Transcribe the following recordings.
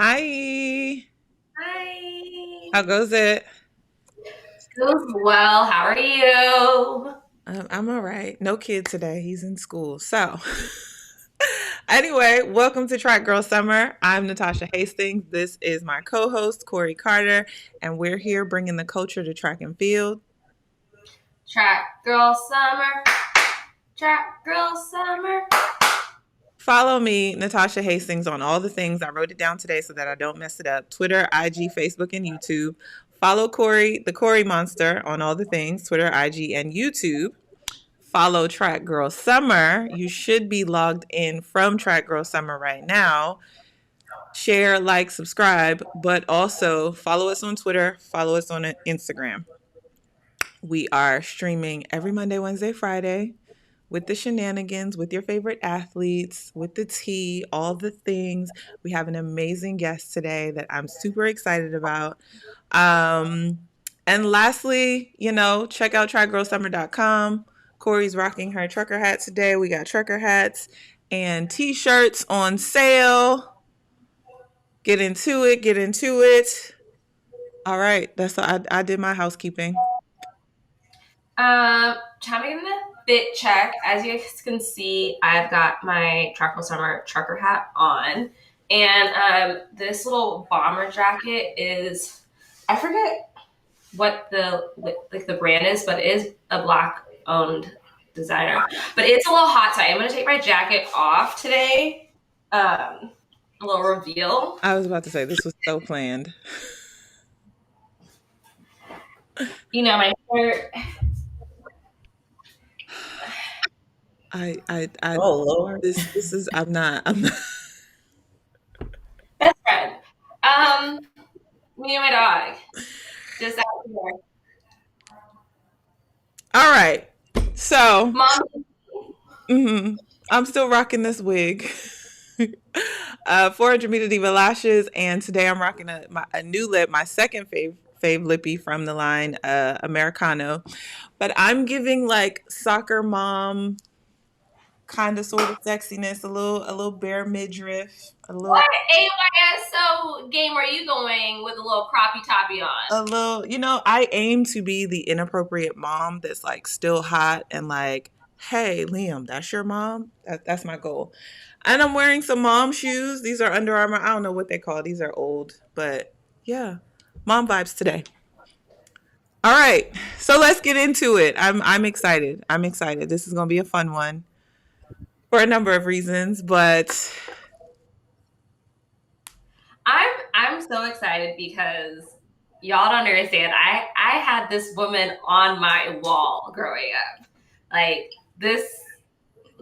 Hi. Hi. How goes it? Goes well. How are you? I'm all right. No kid today. He's in school. So, anyway, welcome to Track Girl Summer. I'm Natasha Hastings. This is my co host, Kori Carter, and we're here bringing the culture to track and field. Track girl summer. Track girl summer. Follow me, Natasha Hastings, on all the things. I wrote it down today so that I don't mess it up: Twitter, IG, Facebook, and YouTube. Follow Kori, the Kori Monster, on all the things: Twitter, IG, and YouTube. Follow Track Girl Summer. You should be logged in from Track Girl Summer right now. Share, like, subscribe, but also follow us on Twitter, follow us on Instagram. We are streaming every Monday, Wednesday, Friday with the shenanigans, with your favorite athletes, with the tea, all the things. We have an amazing guest today that I'm super excited about. Um, and lastly, check out trygirlsummer.com. Kori's rocking her trucker hat today. We got trucker hats and t-shirts on sale. Get into it, get into it. All right, that's all. I did my housekeeping. Time to give a fit check. As you guys can see, I've got my Track girl summer trucker hat on, and this little bomber jacket is, I forget what the brand is, but it is a black owned designer. But it's a little hot, so I'm gonna take my jacket off today. A little reveal. I was about to say this was so planned. My shirt. I Oh Lord. this is I'm not. Best friend. Um, Me and my dog. Just out here. All right. So, Mom. I'm still rocking this wig. 400 Meter Diva lashes, and today I'm rocking a new lip, my second fave lippy from the line Americano. But I'm giving like soccer mom kind of sort of sexiness, a little bare midriff, What AYSO game are you going with a little croppy toppy on? I aim to be the inappropriate mom that's like still hot and like, hey, Liam, that's your mom? That's my goal. And I'm wearing some mom shoes. These are Under Armour. I don't know what they call. These are old, but yeah, mom vibes today. All right, so let's get into it. I'm excited. I'm excited. This is gonna be a fun one for a number of reasons, but I'm so excited because y'all don't understand. I had this woman on my wall growing up. Like this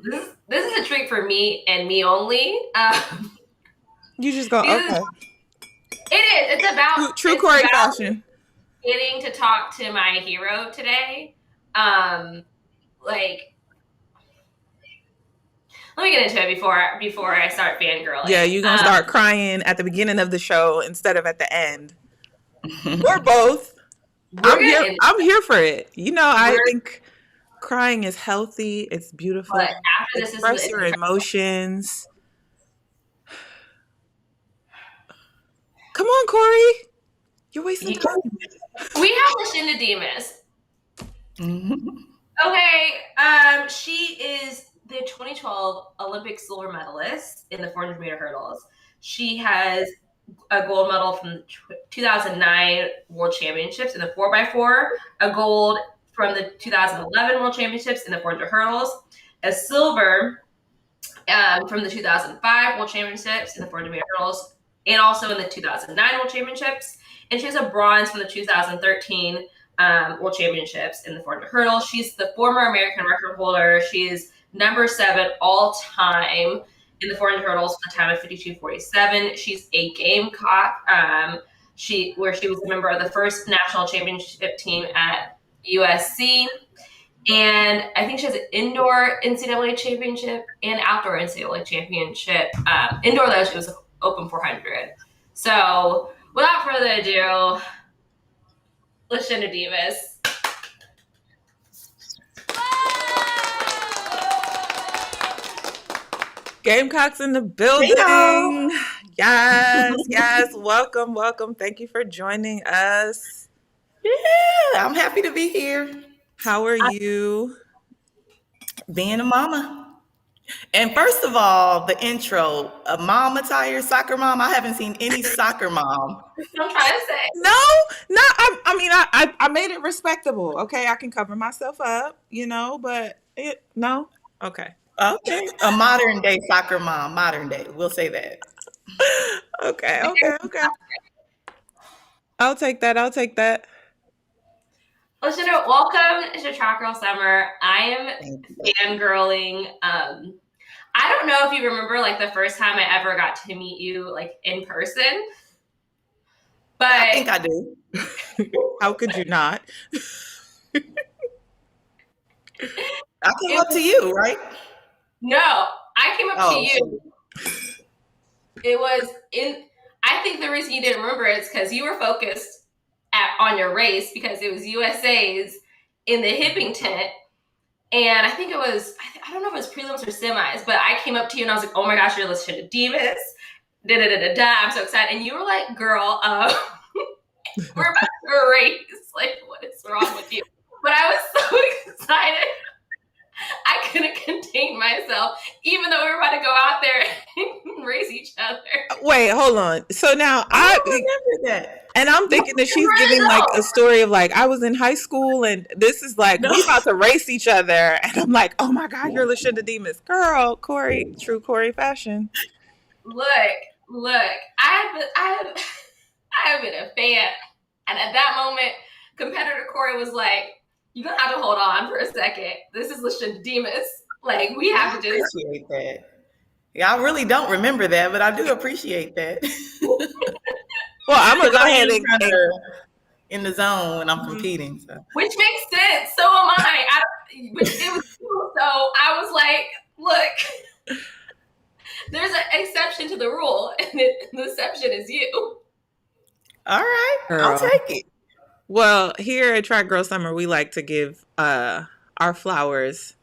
is a treat for me and me only. you just go It okay. is. True It's Corey about fashion. getting to talk to my hero today. Um, like let me get into it before I start Yeah, fangirling. you're gonna start crying at the beginning of the show instead of at the end, or both. We're gonna I'm here for it. I we're think crying is healthy. It's but beautiful. after this is Express your the emotions. Come on, Corey. You're wasting we time. have Lashinda Demus. Okay, she is the 2012 Olympic silver medalist in the 400-meter hurdles. She has a gold medal from the 2009 World Championships in the 4x4, a gold from the 2011 World Championships in the 400 hurdles, a silver from the 2005 World Championships in the 400 meter hurdles, and also in the 2009 World Championships. And she has a bronze from the 2013 World Championships in the 400 hurdles. She's the former American record holder. She's number 7 all time in the 400 hurdles for the time of 52:47. She's a Gamecock. She was a member of the first national championship team at USC. And I think she has an indoor NCAA championship and outdoor NCAA championship. Indoor, though, she was open 400. So without further ado, Lashinda Demus. Gamecocks in the Hey y'all. building. Yes, yes. Welcome, welcome. Thank you for joining us. Yeah, I'm happy to be here, How are you? being a mama. And first of all, the intro, a mom attire, soccer mom. I haven't seen any soccer mom. That's what I'm trying to say. No, no. I made it respectable. Okay, I can cover myself up, but no. Okay, Okay, a modern day soccer mom, modern day. We'll say that. okay, okay, okay. I'll take that. I'll take that. Listener, welcome to Track Girl Summer. I am Thank you. fangirling. I don't know if you remember like the first time I ever got to meet you like in person, but I think I do. How could you not? I came it up to you, right? no, I came up to Oh, you. It was in. I think the reason you didn't remember it is because you were focused on your race because it was USA's in the hipping tent. And I think it was, I don't know if it was prelims or semis, but I came up to you and I was like, oh my gosh, you're Lashinda Demus. Da da da da da. I'm so excited. And you were like, girl, we're about to race. Like, what is wrong with you? But I was so excited. I couldn't contain myself, even though we were about to go out there and race each other. Wait, hold on. So now I don't remember that. and I'm thinking that she's giving like a story of like I was in high school and this is like No. we about to race each other and I'm like, oh my God, you're Lashinda Demus. Girl, Kori, true Kori fashion. Look, I have been a fan. And at that moment, competitor Kori was like, you're going to have to hold on for a second. This is Lashinda Demus. Like, we have I to just. appreciate that. Yeah, I really don't remember that, but I do appreciate that. Well, I'm gonna Because go I ahead am and, kind and of in the zone when I'm competing. So. Which makes sense. So am I. But it was cool. So I was like, look, there's an exception to the rule, and the exception is you. All right, I'll girl. take it. Well, here at Track Girl Summer, we like to give our flowers.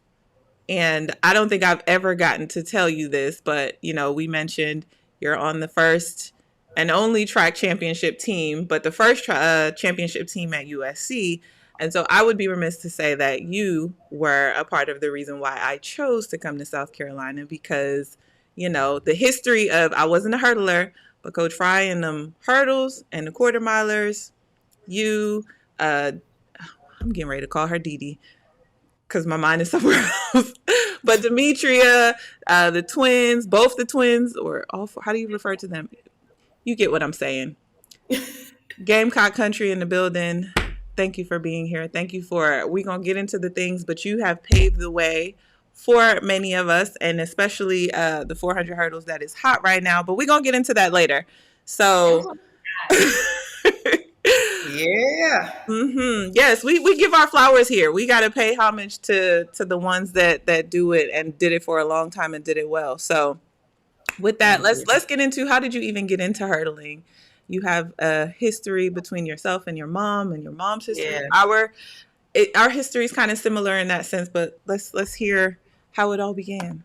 And I don't think I've ever gotten to tell you this, but we mentioned you're on the first and only track championship team, but the first championship team at USC. And so I would be remiss to say that you were a part of the reason why I chose to come to South Carolina because, the history of I wasn't a hurdler, but Coach Fry and them hurdles and the quarter milers, you, I'm getting ready to call her Dee Dee because my mind is somewhere else. But Demetria, the twins, both the twins, or all four, how do you refer to them? You get what I'm saying. Gamecock Country in the building. Thank you for being here. Thank you we're going to get into the things, but you have paved the way for many of us, and especially the 400 hurdles that is hot right now, but we're going to get into that later. So... Yeah. Yes, we give our flowers here. We got to pay homage to the ones that do it and did it for a long time and did it well. So with that, let's get into how did you even get into hurdling? You have a history between yourself and your mom's history. Yeah. Our history is kind of similar in that sense, but let's hear how it all began.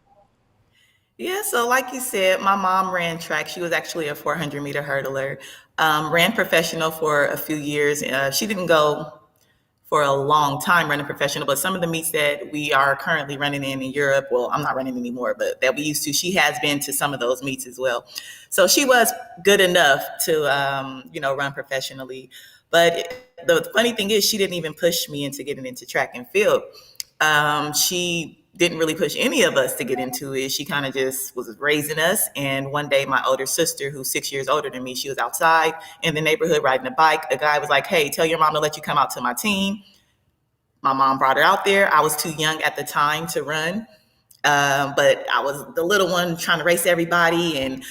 Yeah, so like you said, my mom ran track. She was actually a 400-meter hurdler. Ran professional for a few years. She didn't go for a long time running professional, but some of the meets that we are currently running in Europe, well, I'm not running anymore, but that we used to, she has been to some of those meets as well. So she was good enough to, run professionally. But the funny thing is, she didn't even push me into getting into track and field. She didn't really push any of us to get into it. She kind of just was raising us. And one day, my older sister, who's 6 years older than me, she was outside in the neighborhood riding a bike. A guy was like, hey, tell your mom to let you come out to my team. My mom brought her out there. I was too young at the time to run, but I was the little one trying to race everybody and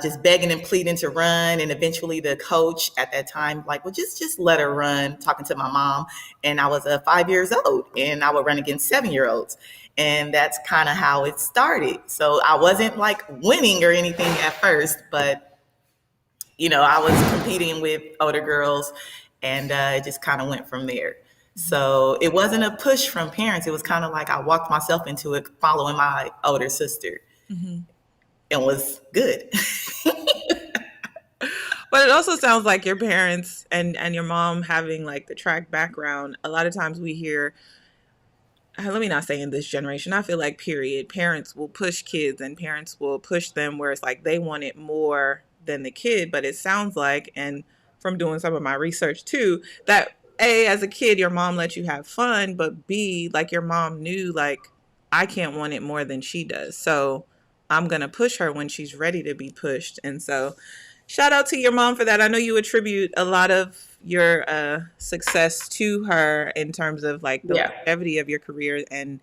just begging and pleading to run. And eventually the coach at that time, like, well, just let her run, talking to my mom. And I was 5 years old and I would run against 7-year-olds. And that's kind of how it started. So I wasn't like winning or anything at first, but I was competing with older girls and it just kind of went from there. So it wasn't a push from parents. It was kind of like I walked myself into it following my older sister and was good. But it also sounds like your parents and your mom having like the track background. A lot of times we hear, let me not say in this generation, I feel like period, parents will push kids and parents will push them where it's like they want it more than the kid. But it sounds like, and from doing some of my research too, that A, as a kid, your mom let you have fun, but B, like your mom knew like I can't want it more than she does. So I'm gonna push her when she's ready to be pushed. And so shout out to your mom for that. I know you attribute a lot of your success to her in terms of like the Yeah. longevity of your career and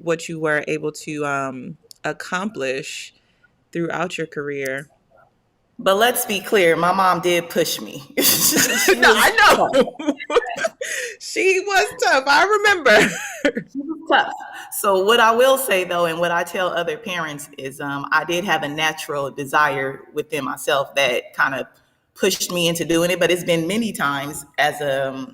what you were able to accomplish throughout your career. But let's be clear, my mom did push me. She No, was I tough. know. She was tough. I remember. She was tough. So what I will say though, and what I tell other parents is, I did have a natural desire within myself that kind of pushed me into doing it. But it's been many times as a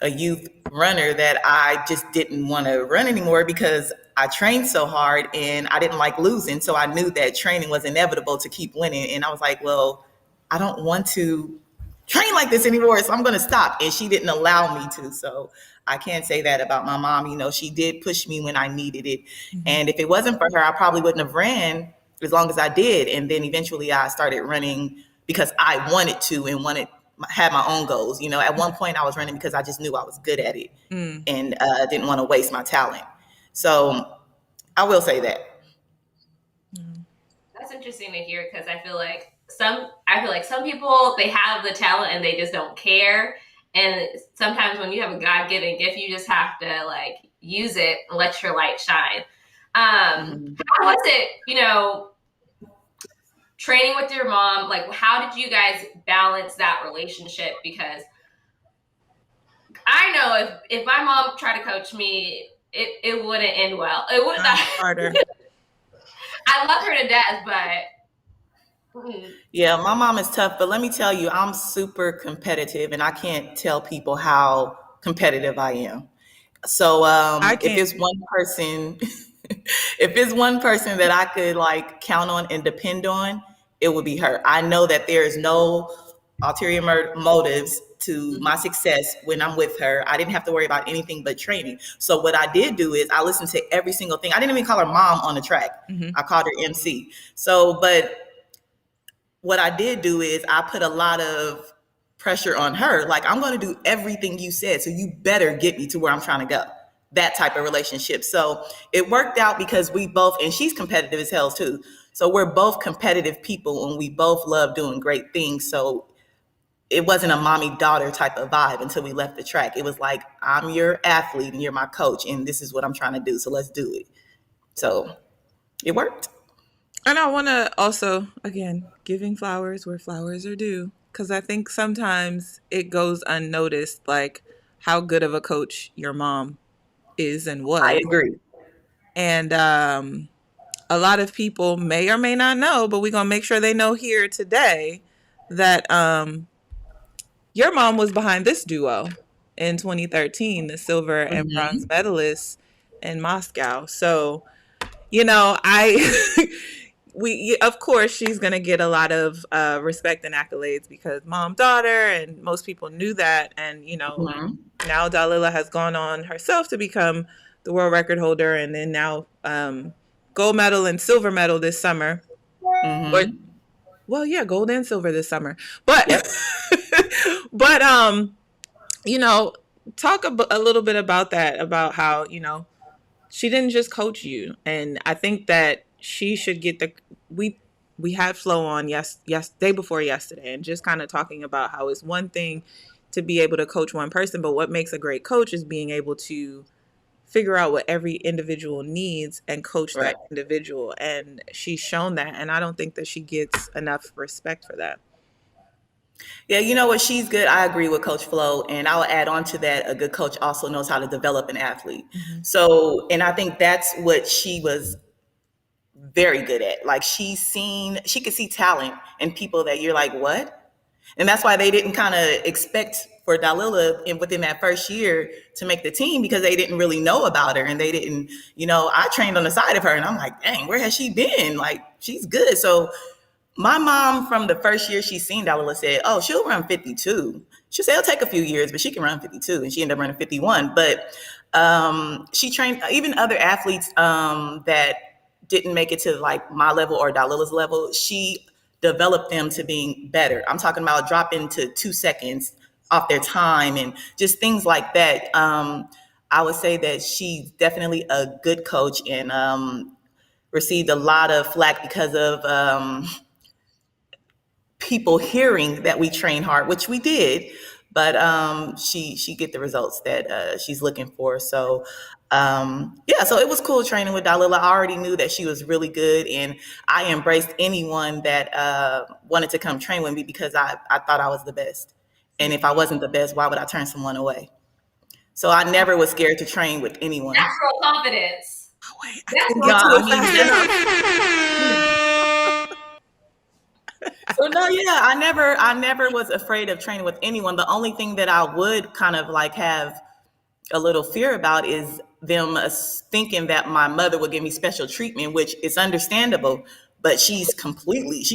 youth runner that I just didn't want to run anymore because I trained so hard and I didn't like losing. So I knew that training was inevitable to keep winning. And I was like, well, I don't want to train like this anymore. So I'm going to stop. And she didn't allow me to. So I can't say that about my mom. You know, she did push me when I needed it. And if it wasn't for her, I probably wouldn't have ran as long as I did. And then eventually I started running because I wanted to and had my own goals. You know, at one point I was running because I just knew I was good at it and didn't want to waste my talent. So I will say that. That's interesting to hear because I feel like some people they have the talent and they just don't care. And sometimes when you have a God-given gift, you just have to like use it and let your light shine. How was it, training with your mom? Like, how did you guys balance that relationship? Because I know if my mom tried to coach me, it wouldn't end well. It would not. Harder. I love her to death, but Yeah, my mom is tough, but let me tell you, I'm super competitive and I can't tell people how competitive I am. So if it's one person, if it's one person that I could like count on and depend on, it would be her. I know that there is no ulterior motives to my success when I'm with her. I didn't have to worry about anything but training. So what I did do is I listened to every single thing. I didn't even call her mom on the track. I called her MC. So, but what I did do is I put a lot of pressure on her. Like, I'm going to do everything you said. So you better get me to where I'm trying to go. That type of relationship. So it worked out because we both, and she's competitive as hell too. So we're both competitive people and we both love doing great things. So it wasn't a mommy-daughter type of vibe until we left the track. It was like, I'm your athlete and you're my coach and this is what I'm trying to do. So let's do it. So it worked. And I want to also, again, giving flowers where flowers are due, because I think sometimes it goes unnoticed, like how good of a coach your mom is and was. I agree. And a lot of people may or may not know, but we're going to make sure they know here today that your mom was behind this duo in 2013, the silver and bronze medalists in Moscow. So, of course, she's going to get a lot of respect and accolades because mom, daughter, and most people knew that. And, now Dalila has gone on herself to become the world record holder and then now gold medal and silver medal this summer. Gold and silver this summer. But, but, talk a little bit about that, about how, she didn't just coach you. And I think that she should get we had Flo on day before yesterday and just kind of talking about how it's one thing to be able to coach one person, but what makes a great coach is being able to figure out what every individual needs and coach that individual. And she's shown that. And I don't think that she gets enough respect for that. Yeah, you know what? She's good. I agree with Coach Flo. And I'll add on to that. A good coach also knows how to develop an athlete. So, and I think that's what she was very good at. Like she could see talent in people that you're like, what? And that's why they didn't kind of expect for Dalila within that first year to make the team because they didn't really know about her. And they didn't, I trained on the side of her and I'm like, dang, where has she been? Like, she's good. So My mom, from the first year she seen Dalila, said, "Oh, she'll run 52." She said it'll take a few years, but she can run 52, and she ended up running 51. But she trained even other athletes that didn't make it to like my level or Dalila's level. She developed them to being better. I'm talking about dropping to 2 seconds off their time and just things like that. I would say that she's definitely a good coach and received a lot of flack because of people hearing that we train hard, which we did, but she get the results that she's looking for. So yeah, so it was cool training with Dalila. I already knew that she was really good, and I embraced anyone that wanted to come train with me because I thought I was the best. And if I wasn't the best, why would I turn someone away? So I never was scared to train with anyone. Natural confidence. Oh, wait, I That's couldn't real get to No, I it mean, fast enough. so no, yeah, I never was afraid of training with anyone. The only thing that I would kind of like have a little fear about is them thinking that my mother would give me special treatment, which is understandable. But she's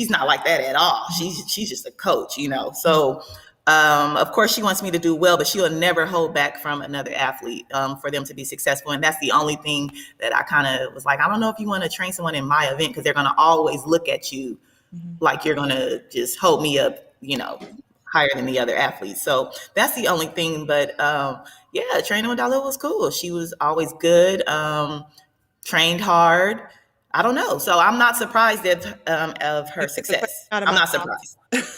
not like that at all. She's just a coach, you know. So of course she wants me to do well, but she'll never hold back from another athlete for them to be successful. And that's the only thing that I kind of was like, I don't know if you want to train someone in my event because they're going to always look at you like you're going to just hold me up, you know, higher than the other athletes. So that's the only thing. But yeah, training with Dalila was cool. She was always good, trained hard. I don't know. So I'm not surprised of You her took the question success. out of I'm my not mouth. surprised.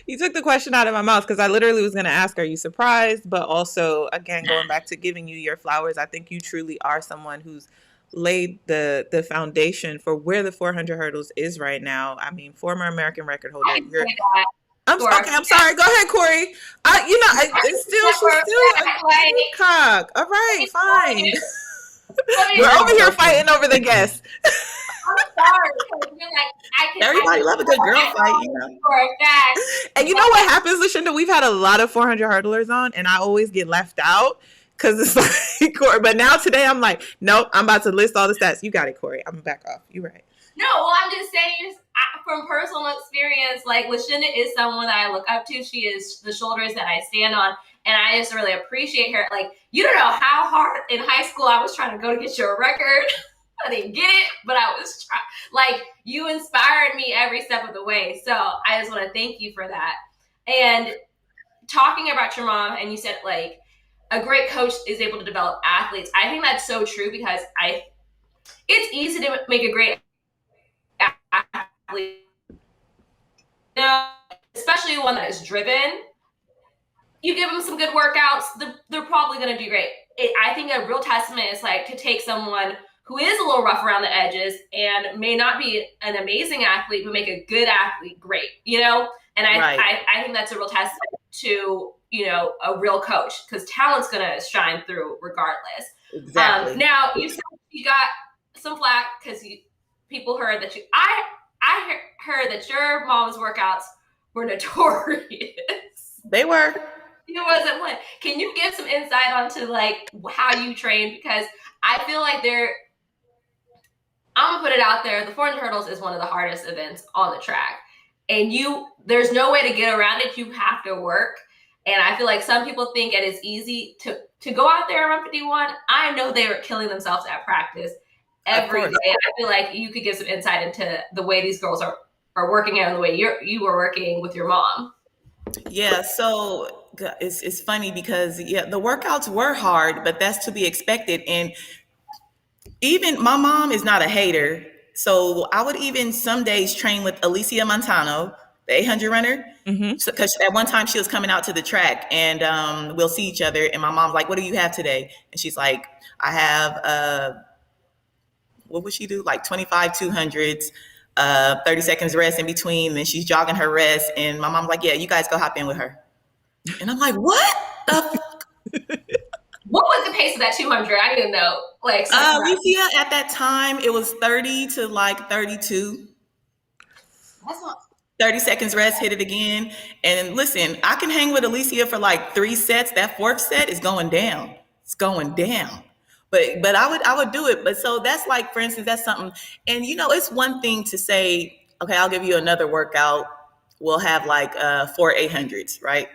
You took the question out of my mouth because I literally was going to ask, are you surprised? But also, again, going back to giving you your flowers, I think you truly are someone who's laid the foundation for where the 400 hurdles is right now. I mean, former American record holder. I can say that. Okay. I'm sorry. Go ahead, Corey. It's still she's still a peacock. All right, fine. We're over here fighting over the guests. I'm sorry because you're like Everybody love a good girl fight, you know. for a fact. And you know what happens, Lashinda? We've had a lot of 400 hurdlers on, and I always get left out because it's like, Corey. But now today, I'm like, nope, I'm about to list all the stats. You got it, Corey. I'm back off. You're right. No, well, I'm just saying from personal experience, like Lashinda is someone that I look up to. She is the shoulders that I stand on, and I just really appreciate her. Like, you don't know how hard in high school I was trying to go to get your record. I didn't get it, but I was trying. Like, you inspired me every step of the way. So I just want to thank you for that. And talking about your mom, and you said like a great coach is able to develop athletes. I think that's so true because it's easy to make a great athlete, you know, especially one that is driven. You give them some good workouts, they're probably going to do great. I think a real testament is like to take someone who is a little rough around the edges and may not be an amazing athlete, but make a good athlete great, you know? And I think that's a real testament to, you know, a real coach because talent's going to shine through regardless. Exactly. Now, you said you got some flack because people heard that I heard that your mom's workouts were notorious. They were. It wasn't playing. Can you give some insight onto like how you train? Because I feel like I'm gonna put it out there. The 400 hurdles is one of the hardest events on the track, and there's no way to get around it. You have to work, and I feel like some people think it is easy to go out there and run 51. I know they were killing themselves at practice every day. I feel like you could give some insight into the way these girls are working out and the way you were working with your mom. Yeah, so it's funny because yeah, the workouts were hard, but that's to be expected. And even my mom is not a hater, so I would even some days train with Alicia Montano, the 800 runner, because at one time she was coming out to the track, and we'll see each other. And my mom's like, "What do you have today?" And she's like, "I have what would she do? Like 25 200s." 30 seconds rest in between. Then she's jogging her rest. And my mom's like, yeah, you guys go hop in with her. And I'm like, what the fuck? What was the pace of that 200? I didn't know. Like, Alicia at that time, it was 30 to like 32. That's not 30 seconds rest, hit it again. And listen, I can hang with Alicia for like 3 sets. That 4th set is going down. It's going down. But I would do it. But so that's like, for instance, that's something. And you know, it's one thing to say okay, I'll give you another workout. We'll have like 4 800s, right?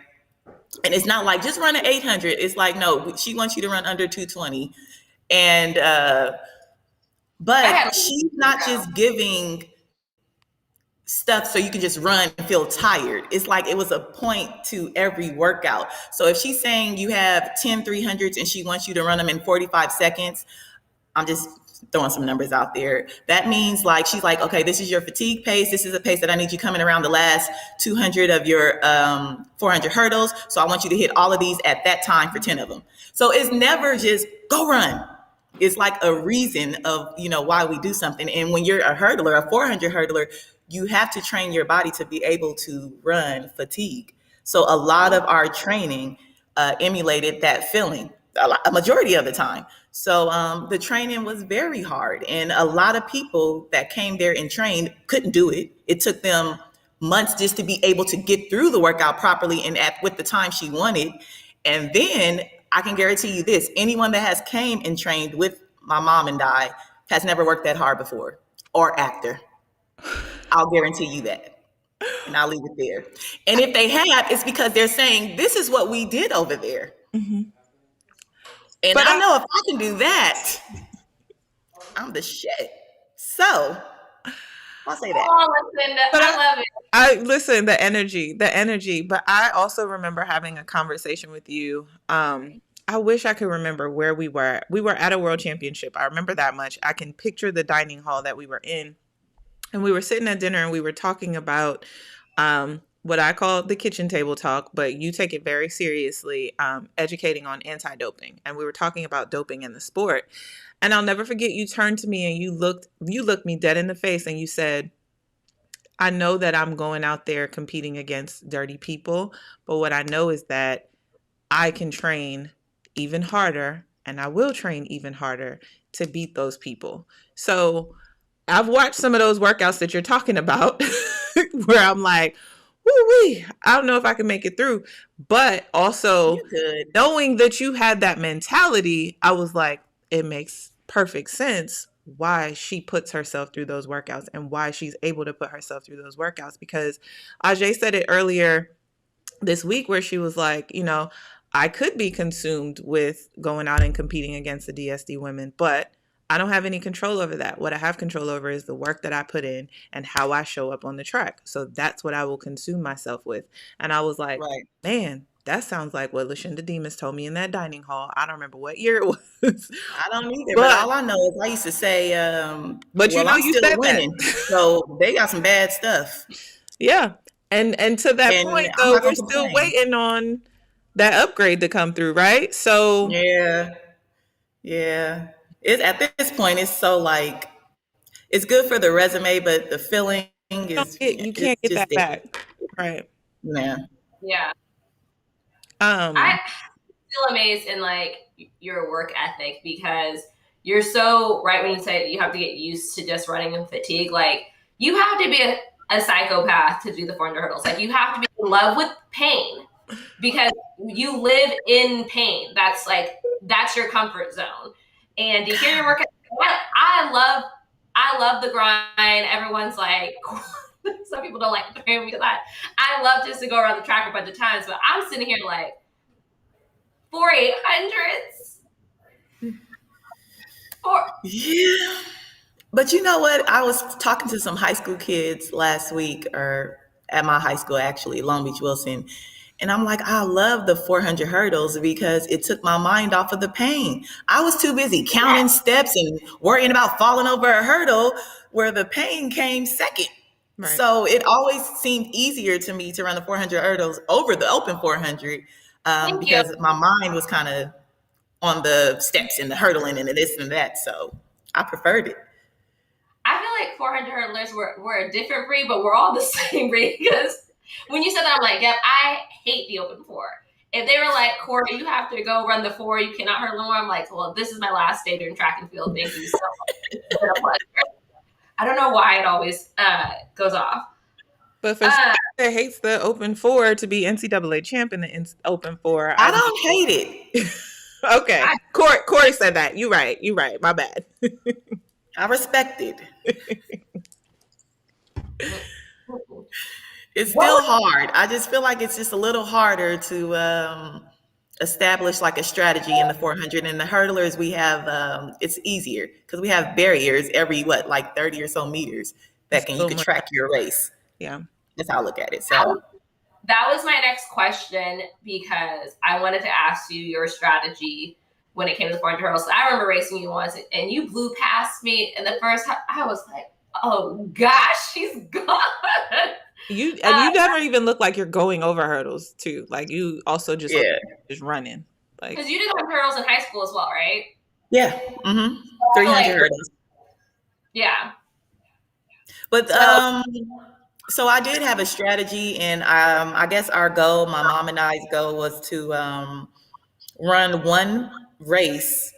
And it's not like just run an 800. It's like, no, she wants you to run under 220. And, I had but she's not just giving stuff so you can just run and feel tired. It's like it was a point to every workout. So if she's saying you have 10 300s and she wants you to run them in 45 seconds, I'm just throwing some numbers out there. That means like she's like, okay, this is your fatigue pace. This is a pace that I need you coming around the last 200 of your 400 hurdles. So I want you to hit all of these at that time for 10 of them. So it's never just go run. It's like a reason of, why we do something. And when you're a hurdler, a 400 hurdler, you have to train your body to be able to run fatigue. So a lot of our training emulated that feeling a majority of the time. So the training was very hard. And a lot of people that came there and trained couldn't do it. It took them months just to be able to get through the workout properly and with the time she wanted. And then I can guarantee you this, anyone that has came and trained with my mom and I has never worked that hard before or after. I'll guarantee you that. And I'll leave it there. And if they have, it's because they're saying, this is what we did over there. Mm-hmm. And I know if I can do that, I'm the shit. So I'll say that. Oh, Lashinda, I love it. I listen, the energy. But I also remember having a conversation with you. I wish I could remember where we were. We were at a world championship. I remember that much. I can picture the dining hall that we were in. And we were sitting at dinner and we were talking about what I call the kitchen table talk, but you take it very seriously, educating on anti-doping. And we were talking about doping in the sport. And I'll never forget, you turned to me and you looked me dead in the face and you said, I know that I'm going out there competing against dirty people, but what I know is that I can train even harder and I will train even harder to beat those people. So I've watched some of those workouts that you're talking about where I'm like, woo-wee, I don't know if I can make it through. But also knowing that you had that mentality, I was like, it makes perfect sense why she puts herself through those workouts and why she's able to put herself through those workouts. Because Ajay said it earlier this week where she was like, I could be consumed with going out and competing against the DSD women, but I don't have any control over that. What I have control over is the work that I put in and how I show up on the track. So that's what I will consume myself with. And I was like, man, that sounds like what Lashinda Demus told me in that dining hall. I don't remember what year it was. I don't either, but all I know is I used to say, but I'm you still said winning. So they got some bad stuff. Yeah. And to that point, though, we're still waiting on that upgrade to come through, right? So yeah. At this point, it's so like, it's good for the resume, but the feeling is you can't get that back, right? Yeah. I'm still amazed in like your work ethic because you're so right when you say you have to get used to just running in fatigue. Like you have to be a psychopath to do the 400 hurdles. Like you have to be in love with pain because you live in pain. That's your comfort zone. And to hear your work, I love the grind. Everyone's like, some people don't like the pain because I love just to go around the track a bunch of times, but I'm sitting here like 4 800s. Yeah. But you know what? I was talking to some high school kids last week, or at my high school, actually, Long Beach Wilson. And I'm like, I love the 400 hurdles because it took my mind off of the pain. I was too busy counting steps and worrying about falling over a hurdle where the pain came second. Right. So it always seemed easier to me to run the 400 hurdles over the open 400 because my mind was kind of on the steps and the hurdling and the this and that. So I preferred it. I feel like 400 hurdlers were a different breed, but we're all the same breed because when you said that, I'm like, yep, I hate the open 4. If they were like, Kori, you have to go run the 4, you cannot hurdle more. I'm like, well, this is my last day doing track and field. Thank you so much. It's been a pleasure. I don't know why it always goes off. But for someone that hates the open 4 to be NCAA champ in the open 4, I don't hate it. Okay. Kori said that. You're right. My bad. I respect it. It's What still was hard. I just feel like it's just a little harder to establish like a strategy in the 400. And the hurdlers, we have it's easier because we have barriers every what, like 30 or so meters It's that can you so could much. track your race. Yeah. That's how I look at it. that So that was my next question because I wanted to ask you your strategy when it came to the 400 hurdles. I remember racing you once and you blew past me in the first. I was like, oh gosh, she's gone. You Uh, never even look like you're going over hurdles too. Like you also just look yeah, like you're just running. Like Because you did 100 hurdles in high school as well, right? yeah, I feel 300 like, hurdles. yeah. But So so I did have a strategy, and I guess our goal, my mom and I's goal, was to run one race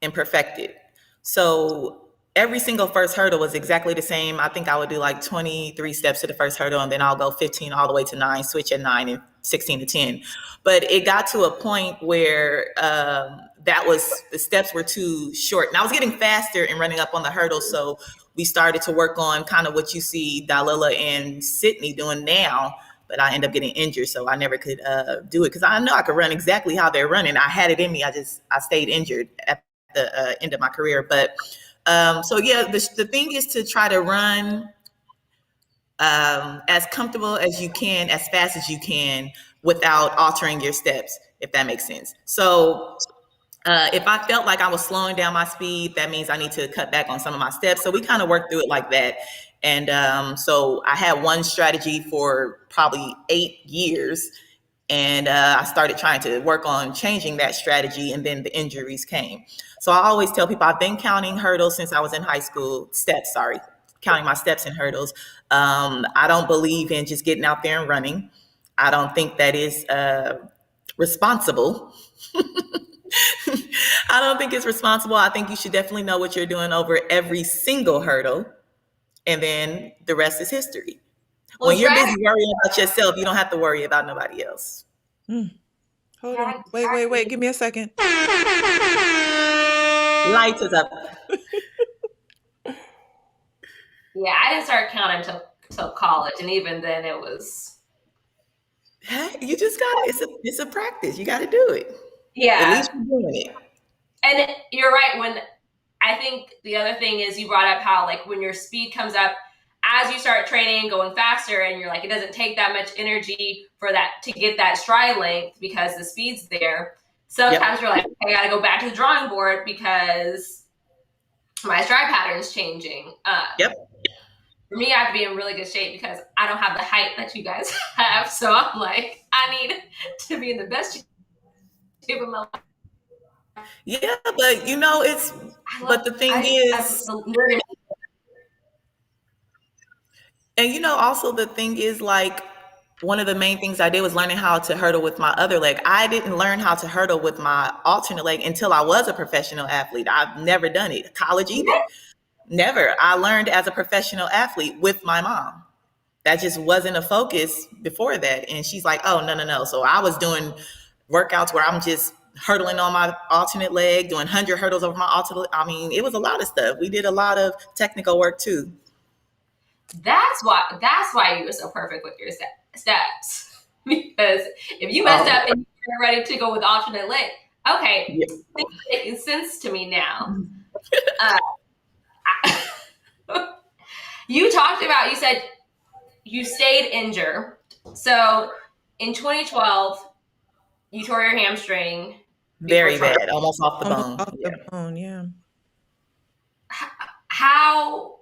and perfect it. So every single first hurdle was exactly the same. I think I would do like 23 steps to the first hurdle, and then I'll go 15 all the way to 9, switch at 9, and 16 to 10. But it got to a point where that was the steps were too short, and I was getting faster and running up on the hurdles. So we started to work on kind of what you see Dalila and Sydney doing now, but I ended up getting injured, so I never could do it because I know I could run exactly how they're running. I had it in me. I stayed injured at the end of my career. But so yeah, the thing is to try to run as comfortable as you can, as fast as you can, without altering your steps, if that makes sense. So if I felt like I was slowing down my speed, that means I need to cut back on some of my steps. So we kind of worked through it like that. And so I had one strategy for probably 8 years. And I started trying to work on changing that strategy, and then the injuries came. So I always tell people I've been counting hurdles since I was in high school, steps, sorry, counting my steps and hurdles. I don't believe in just getting out there and running. I don't think that is responsible. I don't think it's responsible. I think you should definitely know what you're doing over every single hurdle, and then the rest is history. well, When you're busy drag, worrying about yourself, you don't have to worry about nobody else. hold on. drag, Wait. Give me a second. Lights is up. yeah, I didn't start counting until college, and even then it was Hey, you just gotta. It's a practice. You got to do it. At yeah. least you're doing it. And you're right. When I think the other thing is you brought up how like when your speed comes up as you start training, going faster, and you're like it doesn't take that much energy for that to get that stride length because the speed's there. Sometimes you're like, I got to go back to the drawing board because my stride pattern's changing. Yep. For me, I have to be in really good shape because I don't have the height that you guys have. So I'm like, I need to be in the best shape of my life. Yeah, but you know it's. But the thing is, and you know, also the thing is, like, one of the main things I did was learning how to hurdle with my other leg. I didn't learn how to hurdle with my alternate leg until I was a professional athlete. I've never done it. College either. Never. I learned as a professional athlete with my mom. That just wasn't a focus before that. And she's like, oh, no. So I was doing workouts where I'm just hurdling on my alternate leg, doing 100 hurdles over my alternate. I mean, it was a lot of stuff. We did a lot of technical work too. That's why you were so perfect with your steps. Because if you messed up and you were ready to go with alternate leg, okay, Yeah. things are making sense to me now. You talked about, you said you stayed injured. So in 2012, you tore your hamstring. Very bad, almost off the Almost bone. off the bone, yeah. How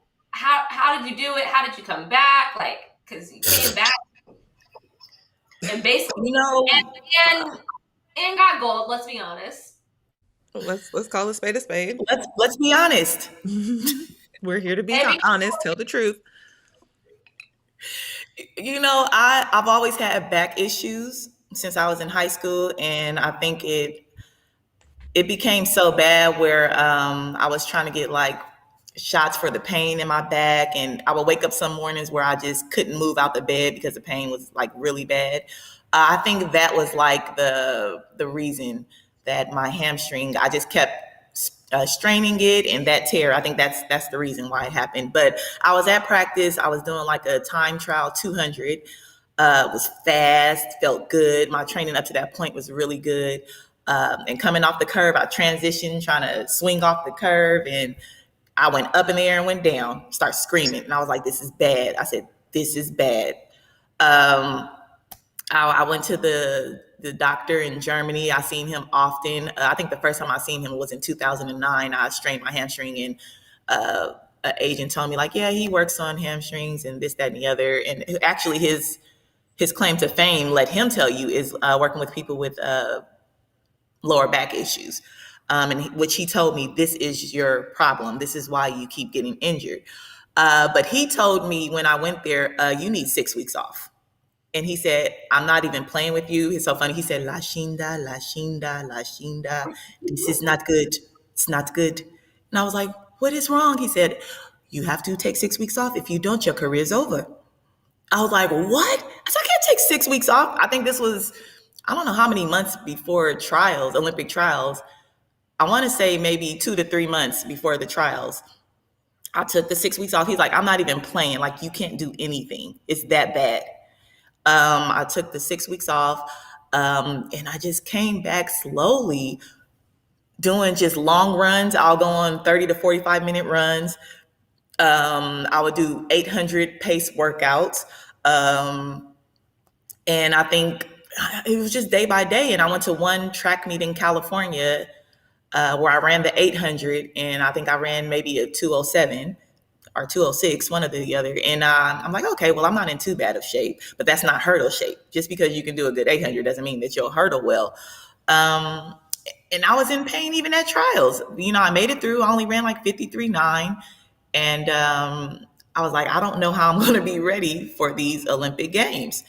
did you do it? How did you come back? Like, because you came back and basically, You know, and got gold. Let's be honest. Let's call a spade a spade. let's be honest. We're here to be honest, tell the truth. You know, I've always had back issues since I was in high school, and I think it became so bad where I was trying to get like shots for the pain in my back, and I would wake up some mornings where I just couldn't move out the bed because the pain was like really bad. I think that was like the reason that my hamstring, I just kept straining it, and that tear. I think that's the reason why it happened. But I was at practice. I was doing like a time trial 200. Was fast, felt good. My training up to that point was really good. And coming off the curve, I transitioned, trying to swing off the curve, and I went up in the air and went down. Start screaming, and I was like, "This is bad." I said, "This is bad." Um, I went to the doctor in Germany. I seen him often. I think the first time I seen him was in 2009. I strained my hamstring, and an agent told me like, yeah, he works on hamstrings and this, that, and the other. And actually, his claim to fame, let him tell you, is working with people with lower back issues. Which he told me, this is your problem. This is why you keep getting injured. But he told me when I went there, you need 6 weeks off. And he said, I'm not even playing with you. It's so funny. He said, Lashinda, Lashinda, Lashinda. This is not good. It's not good. And I was like, what is wrong? He said, you have to take 6 weeks off. If you don't, your career's over. I was like, what? I said, I can't take 6 weeks off. I think this was, I don't know how many months before trials, Olympic trials. I want to say maybe 2 to 3 months before the trials. I took the 6 weeks off. He's like, I'm not even playing. Like, you can't do anything. It's that bad. I took the 6 weeks off, and I just came back slowly doing just long runs. I'll go on 30 to 45-minute runs. I would do 800 pace workouts. And I think it was just day by day. And I went to one track meet in California where I ran the 800, and I think I ran maybe a 207 or 206, one or the other. And I'm like, okay, well, I'm not in too bad of shape, but that's not hurdle shape. Just because you can do a good 800 doesn't mean that you'll hurdle well. And I was in pain even at trials. You know, I made it through. I only ran like 53.9. And I was like, I don't know how I'm going to be ready for these Olympic Games.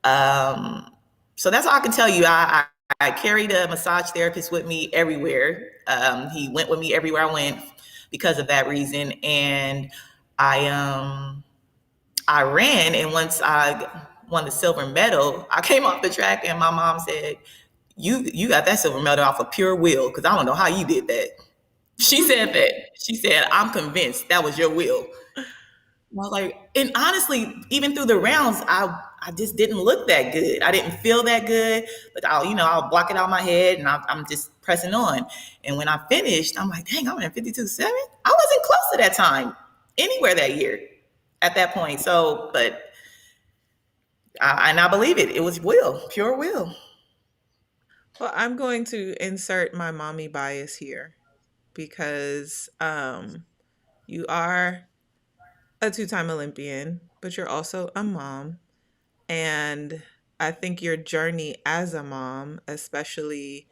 So that's all I can tell you. I carried a massage therapist with me everywhere. He went with me everywhere I went because of that reason. And I ran, and once I won the silver medal, I came off the track, and my mom said, "You got that silver medal off of pure will, because I don't know how you did that." She said that. She said, "I'm convinced that was your will." I was like, and honestly, even through the rounds, I just didn't look that good. I didn't feel that good. But I'll block it out of my head, and I'm just pressing on. And when I finished, I'm like, dang, I'm in 52.7. I wasn't close to that time anywhere that year at that point. So, but I believe it. It was will, pure will. Well, I'm going to insert my mommy bias here because you are a two-time Olympian, but you're also a mom. And I think your journey as a mom, especially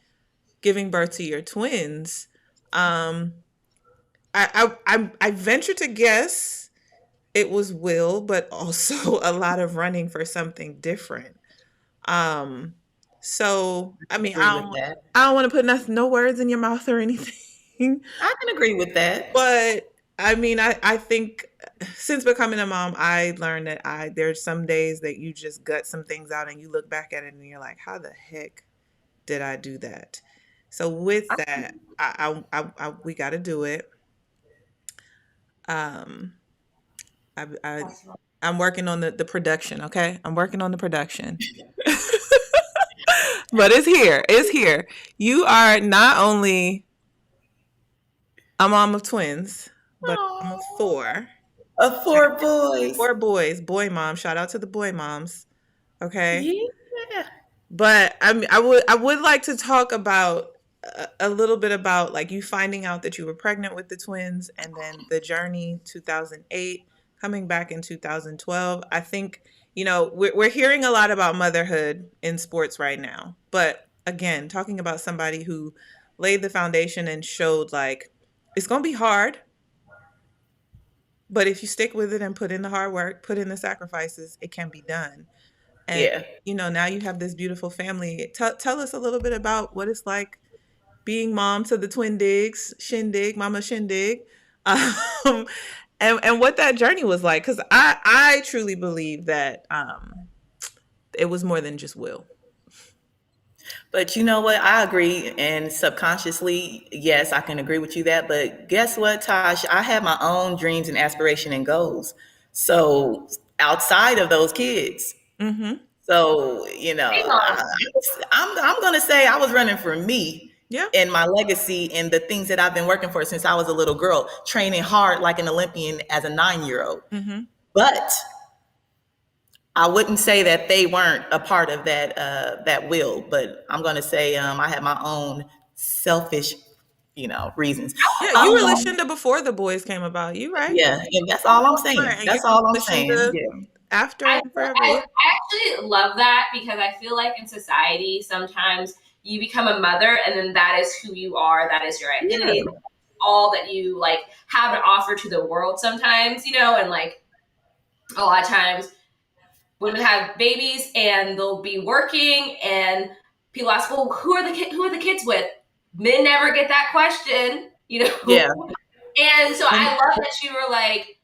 giving birth to your twins, um, I venture to guess it was will, but also a lot of running for something different. Um, so I mean, Agree with that. I don't want to put no words in your mouth or anything, I can agree with that. but I mean, I think since becoming a mom, I learned that there's some days that you just gut some things out and you look back at it and you're like, how the heck did I do that? So with that, we got to do it. Um, I I'm working on the production. Okay, I'm working on the production. But it's here. It's here. You are not only a mom of twins, but a mom of Oh, four. of four boys. Four boys. Boy mom. Shout out to the boy moms. Okay. Yeah. But I would like to talk about a little bit about like you finding out that you were pregnant with the twins and then the journey 2008 coming back in 2012. I think we're hearing a lot about motherhood in sports right now, but again, talking about somebody who laid the foundation and showed like it's gonna be hard, but if you stick with it and put in the hard work, put in the sacrifices, it can be done. And Yeah. now you have this beautiful family. Tell us a little bit about what it's like being mom to the twin digs, Shindig, Mama Shindig, um, and what that journey was like. Because I truly believe that it was more than just will. But you know what? I agree. And subconsciously, yes, I can agree with you that. But guess what, Tosh? I have my own dreams and aspiration and goals. So outside of those kids. Mm-hmm. So, Big on. I'm going to say I was running for me Yeah. and my legacy and the things that I've been working for since I was a little girl, training hard like an Olympian as a 9-year old. Mm-hmm. But I wouldn't say that they weren't a part of that will, but I'm going to say I had my own selfish, reasons. Yeah, you were Um, Lashinda before the boys came about. You right? yeah, and that's For the all I'm most part, saying. and you're That's gonna all I'm be saying. Lashinda Yeah, after I, and forever. I Yeah. actually love that because I feel like in society sometimes you become a mother and then that is who you are, that is your yeah, identity, all that you like have to offer to the world sometimes, and like a lot of times women have babies and they'll be working and people ask, well, who are the kids with? Men never get that question, yeah. And so I And love that you were like,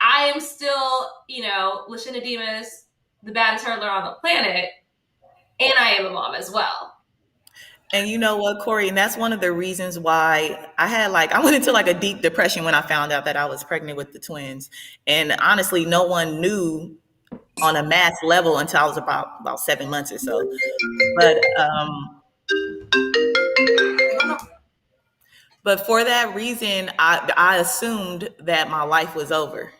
I am still, Lashinda Demus, the baddest hurdler on the planet, and I am a mom as well. And you know what, Corey? And that's one of the reasons why I went into like a deep depression when I found out that I was pregnant with the twins. And honestly, no one knew on a mass level until I was about 7 months or so. But for that reason, I assumed that my life was over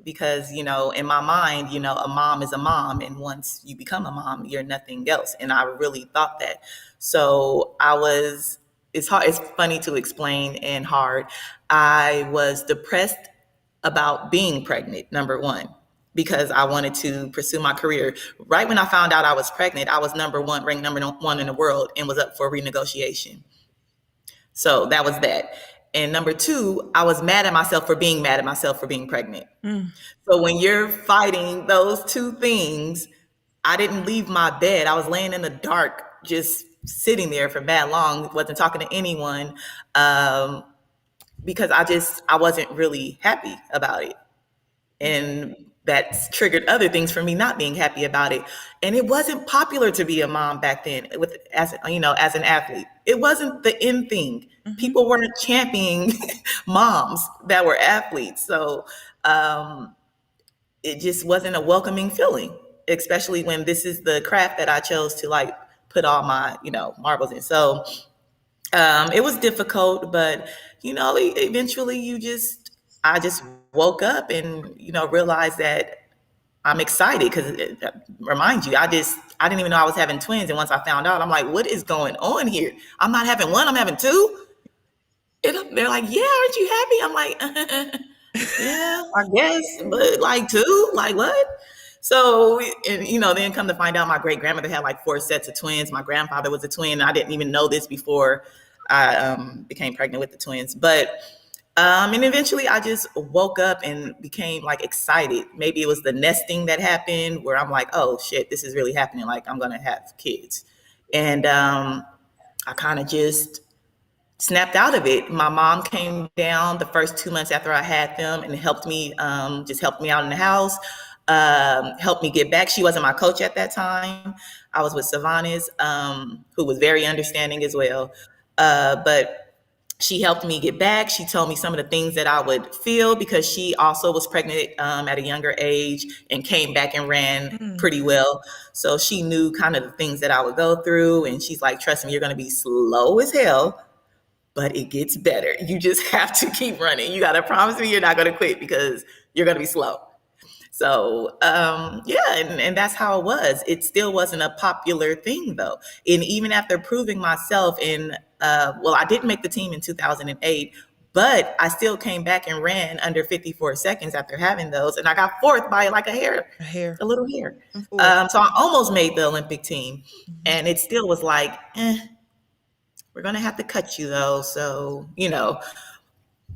because in my mind, a mom is a mom, and once you become a mom, you're nothing else. And I really thought that. So I was. It's hard. It's funny to explain and hard. I was depressed about being pregnant. Number one, because I wanted to pursue my career. Right when I found out I was pregnant, I was ranked number one in the world, and was up for renegotiation. So that was that. And number two, I was mad at myself for being mad at myself for being pregnant. mm, So when you're fighting those two things, I didn't leave my bed. I was laying in the dark, just sitting there for that long, wasn't talking to anyone, um, because I wasn't really happy about it. And that's triggered other things for me not being happy about it. And it wasn't popular to be a mom back then as an athlete. It wasn't the in thing. mm-hmm. People weren't championing moms that were athletes. So um, it just wasn't a welcoming feeling, especially when this is the craft that I chose to like put all my, marbles in. So it was difficult, but eventually I just woke up and realized that I'm excited because remind you, I didn't even know I was having twins, and once I found out, I'm like, what is going on here? I'm not having one, I'm having two. And they're like, yeah, aren't you happy? I'm like, yeah, I guess, but like two, like what? So, and then come to find out, my great grandmother had like 4 sets of twins. My grandfather was a twin. I didn't even know this before I became pregnant with the twins. But and eventually, I just woke up and became like excited. Maybe it was the nesting that happened, where I'm like, oh shit, this is really happening. Like I'm gonna have kids, and I kind of just snapped out of it. My mom came down the first 2 months after I had them and just helped me out in the house, helped me get back. She wasn't my coach at that time. I was with Savanas, who was very understanding as well. But she helped me get back. She told me some of the things that I would feel because she also was pregnant at a younger age and came back and ran Mm. pretty well. So she knew kind of the things that I would go through. And she's like, trust me, you're going to be slow as hell, but it gets better. You just have to keep running. You got to promise me you're not going to quit because you're going to be slow. So yeah, and that's how it was. It still wasn't a popular thing though. And even after proving myself I didn't make the team in 2008, but I still came back and ran under 54 seconds after having those, and I got fourth by like A hair. a little hair. Of course. So I almost made the Olympic team, Mhm. and it still was like, we're gonna have to cut you though. So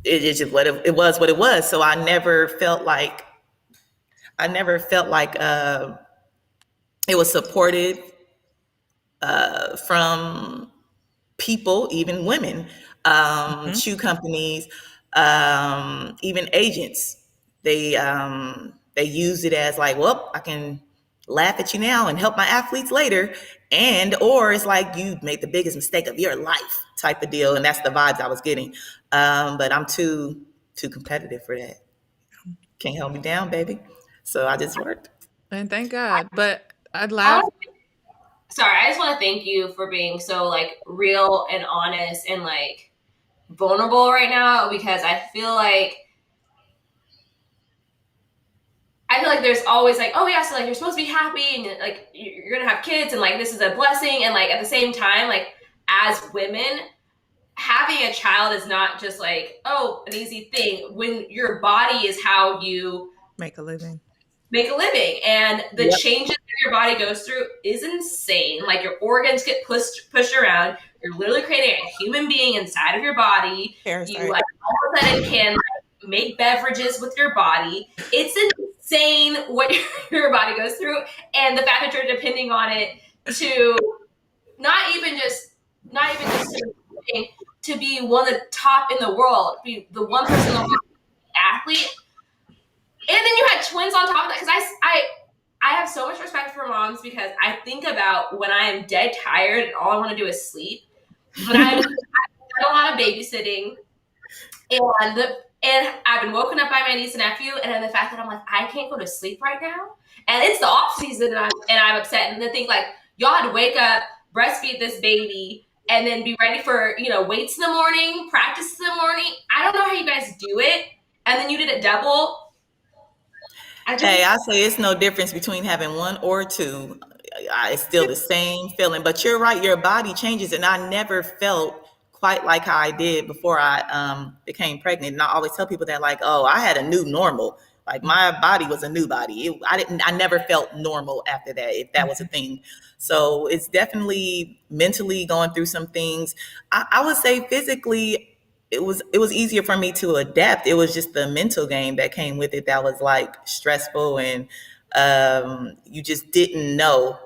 it's just it was what it was. So I never felt like it was supported from people, even women, Mhm. shoe companies, even agents. They use it as like, well, I can laugh at you now and help my athletes later, and or it's like you made the biggest mistake of your life type of deal, and that's the vibes I was getting. But I'm too competitive for that. Can't hold me down, baby. So I just worked. And thank God. But I'd I laugh. want sorry, I just want to thank you for being so like real and honest and like vulnerable right now, because I feel like there's always like, oh yeah, so like you're supposed to be happy and like you're gonna have kids and like this is a blessing, and like at the same time, like as women, having a child is not just like, oh, an easy thing. When your body is how you Make a living. make a living, and the Yep. changes that your body goes through is insane. Like your organs get pushed around. You're literally creating a human being inside of your body. You Parasite. like all of a sudden can like, make beverages with your body. It's insane what your body goes through, and the fact that you're depending on it to not even just to be one of the top in the world, be the one person in the world athlete, and then you had twins on top of that. Because I have so much respect for moms, because I think about when I am dead tired and all I want to do is sleep. But I've done a lot of babysitting, and I've been woken up by my niece and nephew, and then the fact that I'm like, I can't go to sleep right now, and it's the off season, and I'm upset, and then think like y'all had to wake up, breastfeed this baby, and then be ready for weights in the morning, practice in the morning. I don't know how you guys do it, and then you did it double. Hey, I say it's no difference between having one or two. It's still the same feeling. But you're right, your body changes, and I never felt quite like how I did before I became pregnant. And I always tell people that, like, oh, I had a new normal. Like my body was a new body. I never felt normal after that, if that was a thing. So it's definitely mentally going through some things. I would say physically, it was easier for me to adapt. It was just the mental game that came with it that was like stressful, and you just didn't know.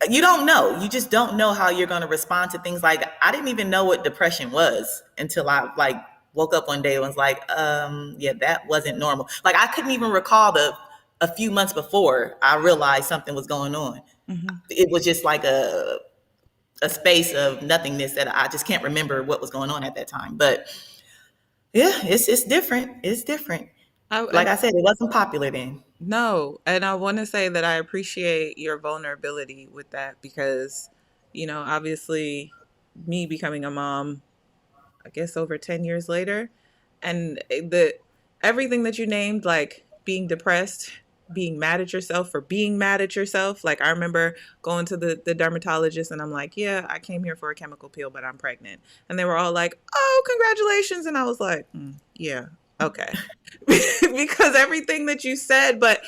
You don't know. You just don't know how you're going to respond to things. Like I didn't even know what depression was until I like woke up one day and was like, yeah, that wasn't normal. Like I couldn't even recall a few months before I realized something was going on. Mm-hmm. It was just like a space of nothingness that I just can't remember what was going on at that time. But yeah, it's different. It's different. Like And I said, it wasn't popular then. no, and I want to say that I appreciate your vulnerability with that because, obviously, me becoming a mom, I guess over 10 years later, and the everything that you named, like being depressed, being mad at yourself for being mad at yourself. Like I remember going to the dermatologist and I'm like, yeah, I came here for a chemical peel, but I'm pregnant. And they were all like, oh, congratulations. And I was like, yeah, okay. Because everything that you said, but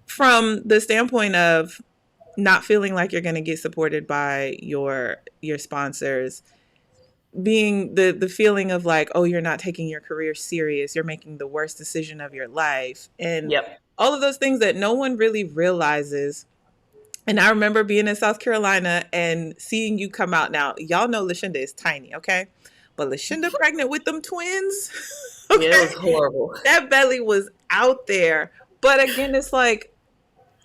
from the standpoint of not feeling like you're going to get supported by your sponsors, being the feeling of like, oh, you're not taking your career serious, you're making the worst decision of your life, and Yep. all of those things that no one really realizes. And I remember being in South Carolina and seeing you come out. Now y'all know Lashinda is tiny, okay, but Lashinda pregnant with them twins. Yeah, it Okay, was horrible. that belly was out there. But again, it's like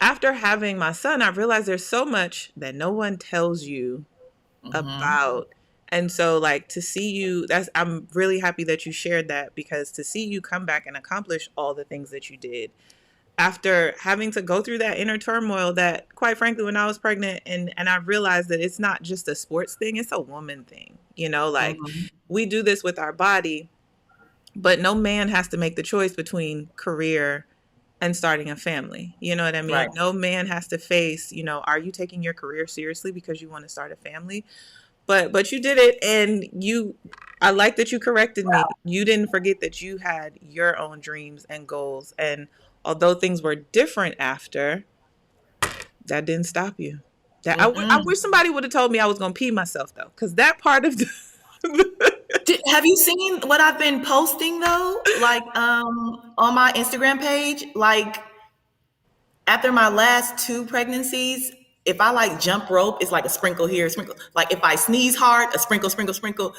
after having my son, I realized there's so much that no one tells you Hmm. about. And so like to see you, that's I'm really happy that you shared that, because to see you come back and accomplish all the things that you did after having to go through that inner turmoil that quite frankly when I was pregnant, and I realized that it's not just a sports thing, it's a woman thing. Like Hmm. we do this with our body, but no man has to make the choice between career and starting a family. You know what I mean? Right. No man has to face, are you taking your career seriously because you want to start a family? But you did it, and I like that you corrected me. You didn't forget that you had your own dreams and goals, and although things were different after, that didn't stop you. That I Mm-mm. wish somebody would have told me I was gonna pee myself though, because that part of the Have you seen what I've been posting though? Like on my Instagram page, like after my last two pregnancies, if I like jump rope, it's like a sprinkle here, a sprinkle. Like if I sneeze hard, a sprinkle, sprinkle, sprinkle.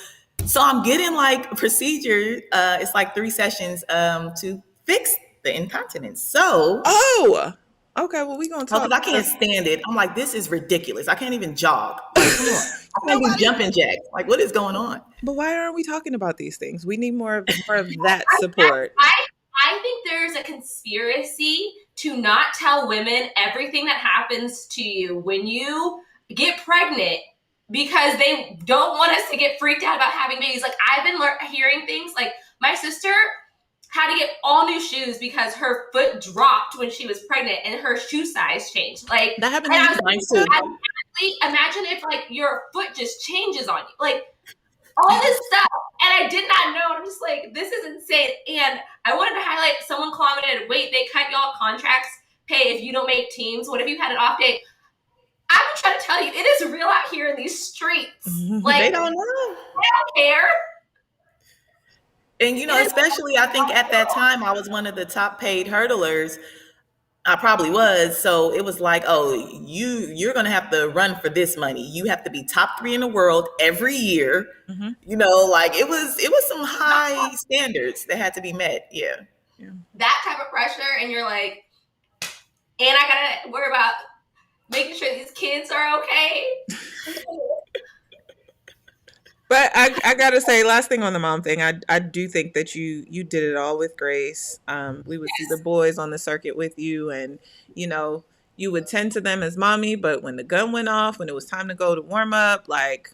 So I'm getting like a procedure. It's like 3 sessions to fix the incontinence. So oh, Okay, well, we gonna Oh, talk because I can't because stand it. I'm like, this is ridiculous. I can't even jog. Like, come on. I can't do Nobody. jumping jacks. Like, what is going on? but why aren't we talking about these things? We need more of that I, support. I think there's a conspiracy to not tell women everything that happens to you when you get pregnant because they don't want us to get freaked out about having babies. Like, I've been hearing things like my sister had to get all new shoes because her foot dropped when she was pregnant and her shoe size changed. Like, That happened and to I you. was Mine too. like, imagine if like your foot just changes on you. Like, all this stuff. And I did not know. I'm just like, this is insane. And I wanted to highlight someone commented, wait, they cut y'all contracts pay if you don't make teams. What if you had an off day? I'm trying to tell you, it is real out here in these streets. Like, They don't know. I don't care. And, especially I think at that time, I was one of the top paid hurdlers. I probably was. So it was like, oh, you're going to have to run for this money. You have to be top 3 in the world every year. Mm-hmm. Like it was some high standards that had to be met. Yeah. That type of pressure. And you're like, and I got to worry about making sure these kids are okay. But I gotta say, last thing on the mom thing, I do think that you did it all with grace. We would see the boys on the circuit with you, and you would tend to them as mommy. But when the gun went off, when it was time to go to warm up, like,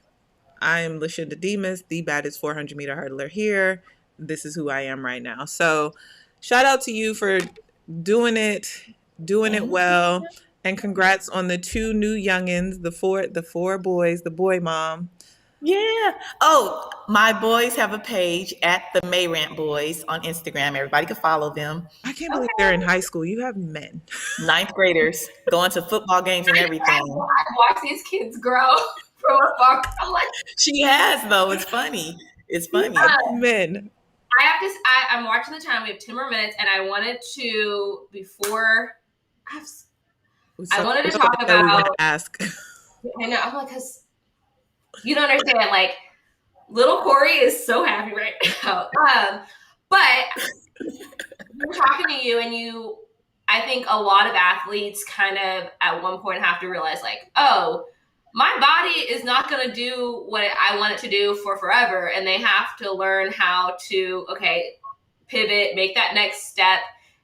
I am Lashinda Demus, the baddest 400-meter hurdler here. This is who I am right now. So, shout out to you for doing it well, and congrats on the 2 new youngins, the four boys, the boy mom. Yeah. Oh, my boys have a page at the Mayrant Boys on Instagram. Everybody can follow them. I can't believe they're in high school. You have men. 9th graders going to football games and everything. I watch these kids grow from afar. I'm like, She has, though. It's funny. It's funny. Men. I have to. I'm watching the time. We have 10 more minutes, and I wanted to before. I wanted to talk about. Ask. I know. I'm like, because you don't understand. Like, little Kori is so happy right now. But we're talking to you, and I think a lot of athletes kind of at one point have to realize, like, oh, my body is not going to do what I want it to do for forever. And they have to learn how to, pivot, make that next step.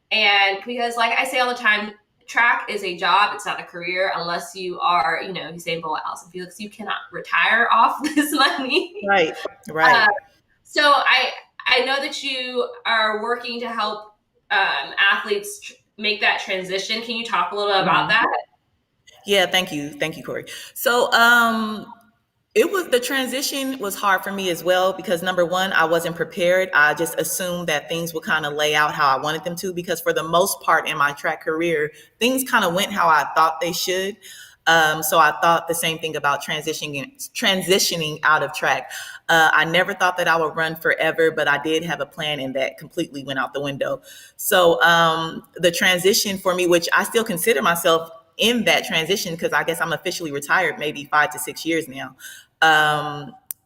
And because, like I say all the time, track is a job. It's not a career unless you are, Usain Bolt, Allison Felix. You cannot retire off this money. Right. So I know that you are working to help athletes make that transition. Can you talk a little bit about that? Yeah, thank you, Kori. So, the transition was hard for me as well because number one, I wasn't prepared. I just assumed that things would kind of lay out how I wanted them to because for the most part in my track career, things kind of went how I thought they should. So I thought the same thing about transitioning out of track. I never thought that I would run forever, but I did have a plan and that completely went out the window. So the transition for me, which I still consider myself in that transition because I guess I'm officially retired maybe 5 to 6 years now.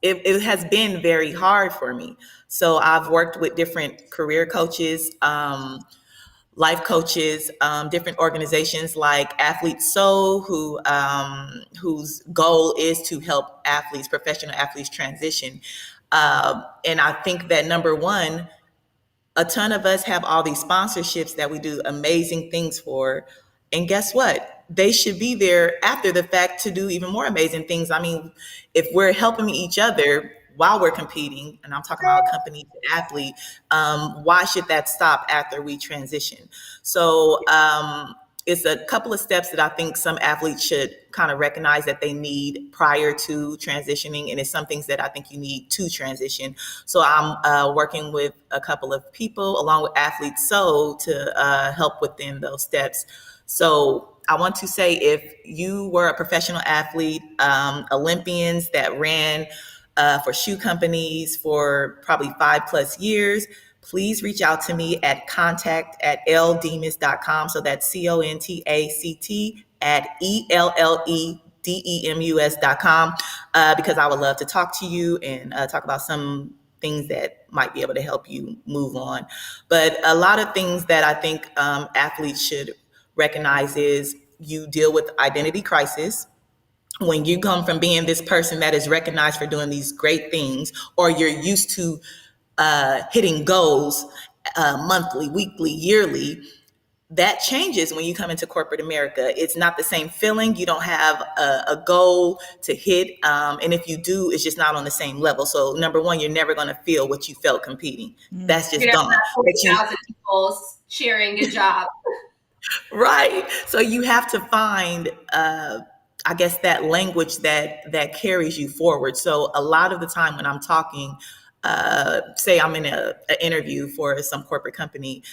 It has been very hard for me. So I've worked with different career coaches, life coaches, different organizations like Athletes So, whose goal is to help professional athletes transition. And I think that number one, a ton of us have all these sponsorships that we do amazing things for. And guess what? They should be there after the fact to do even more amazing things. I mean, if we're helping each other while we're competing, and I'm talking about company to athlete, why should that stop after we transition? So it's a couple of steps that I think some athletes should kind of recognize that they need prior to transitioning. And it's some things that I think you need to transition. So I'm working with a couple of people along with Athletes So to help within those steps. So I want to say if you were a professional athlete, Olympians that ran for shoe companies for probably 5+ years, please reach out to me at contact@elldemus.com. So that's contact@ELLEDEMUS.com because I would love to talk to you and talk about some things that might be able to help you move on. But a lot of things that I think athletes should recognizes you deal with identity crisis. When you come from being this person that is recognized for doing these great things, or you're used to hitting goals monthly, weekly, yearly, that changes when you come into corporate America. It's not the same feeling. You don't have a goal to hit. And if you do, it's just not on the same level. So number one, you're never going to feel what you felt competing. That's just gone. 40,000 people cheering, good job. Right. So you have to find, I guess, that language that carries you forward. So a lot of the time when I'm talking, say I'm in an interview for some corporate company,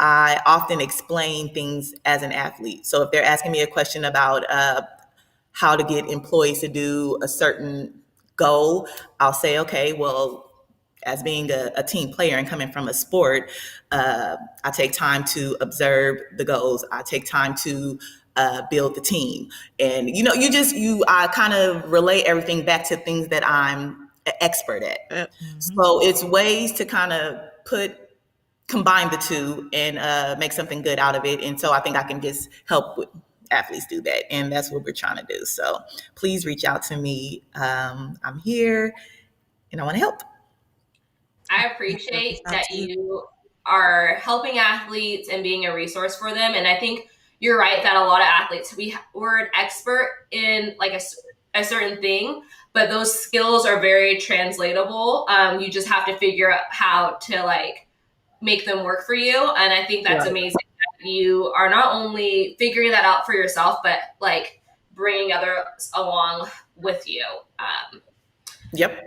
I often explain things as an athlete. So if they're asking me a question about how to get employees to do a certain goal, I'll say, okay, well, as being a team player and coming from a sport, I take time to observe the goals. I take time to build the team. And, I kind of relay everything back to things that I'm an expert at. Mm-hmm. So it's ways to kind of combine the two and make something good out of it. And so I think I can just help with athletes do that. And that's what we're trying to do. So please reach out to me. I'm here and I want to help. I appreciate that you are helping athletes and being a resource for them. And I think you're right that a lot of athletes, we're an expert in like a certain thing, but those skills are very translatable. You just have to figure out how to like make them work for you. And I think that's amazing that you are not only figuring that out for yourself, but like bringing others along with you. Yep.